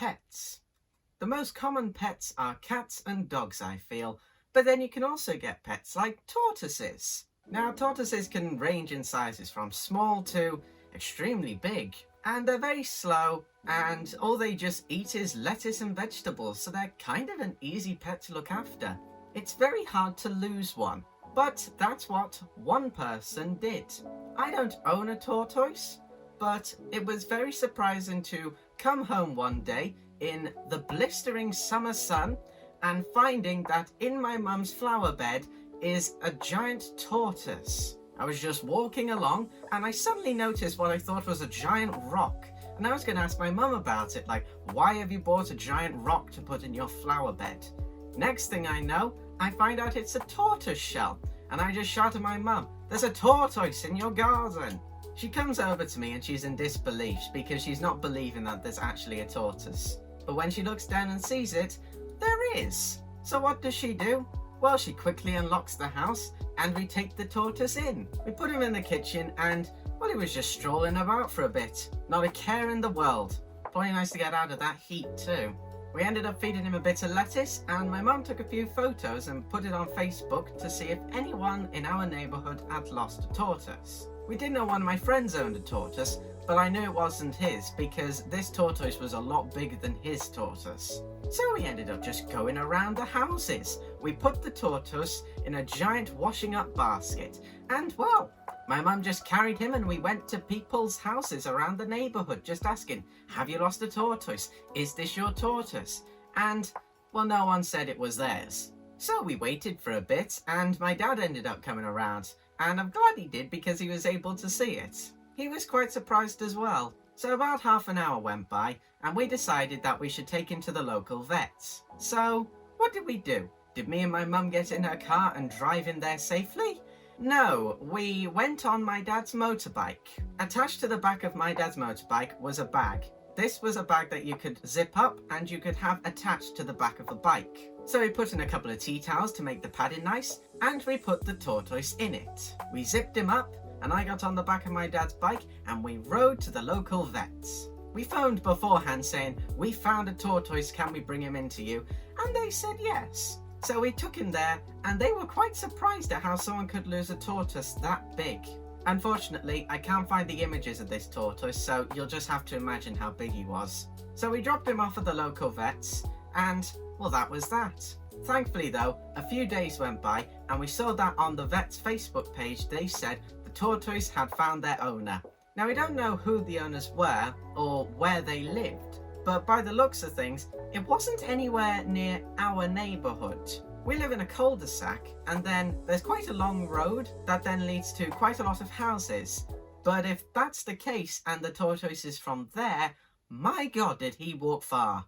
pets. The most common pets are cats and dogs, I feel, but then you can also get pets like tortoises. Now, tortoises can range in sizes from small to extremely big, and they're very slow, and all they just eat is lettuce and vegetables, so they're kind of an easy pet to look after. It's very hard to lose one, but that's what one person did. I don't own a tortoise, but it was very surprising to come home one day in the blistering summer sun and finding that in my mum's flower bed is a giant tortoise. I was just walking along and I suddenly noticed what I thought was a giant rock. And I was going to ask my mum about it, like, why have you bought a giant rock to put in your flower bed? Next thing I know, I find out it's a tortoise shell. And I just shout at my mum, "There's a tortoise in your garden." She comes over to me and she's in disbelief because she's not believing that there's actually a tortoise. But when she looks down and sees it, there is. So what does she do? Well, she quickly unlocks the house and we take the tortoise in. We put him in the kitchen and, well, he was just strolling about for a bit. Not a care in the world. Probably nice to get out of that heat too. We ended up feeding him a bit of lettuce and my mum took a few photos and put it on Facebook to see if anyone in our neighbourhood had lost a tortoise. We did know one of my friends owned a tortoise, but I knew it wasn't his because this tortoise was a lot bigger than his tortoise. So we ended up just going around the houses. We put the tortoise in a giant washing up basket and, well, my mum just carried him and we went to people's houses around the neighbourhood just asking, "Have you lost a tortoise? Is this your tortoise?" And, well, no one said it was theirs. So we waited for a bit and my dad ended up coming around, and I'm glad he did because he was able to see it. He was quite surprised as well. So about half an hour went by and we decided that we should take him to the local vets. So what did we do? Did me and my mum get in her car and drive him there safely? No, we went on my dad's motorbike. Attached to the back of my dad's motorbike was a bag. This was a bag that you could zip up and you could have attached to the back of the bike. So we put in a couple of tea towels to make the padding nice and we put the tortoise in it. We zipped him up and I got on the back of my dad's bike and we rode to the local vets. We phoned beforehand saying, "We found a tortoise, can we bring him in to you?" And they said yes. So we took him there and they were quite surprised at how someone could lose a tortoise that big. Unfortunately, I can't find the images of this tortoise, so you'll just have to imagine how big he was. So we dropped him off at the local vets and, well, that was that. Thankfully though, a few days went by and we saw that on the vet's Facebook page they said the tortoise had found their owner. Now we don't know who the owners were or where they lived, but by the looks of things, it wasn't anywhere near our neighbourhood. We live in a cul-de-sac and then there's quite a long road that then leads to quite a lot of houses. But if that's the case and the tortoise is from there, my God, did he walk far.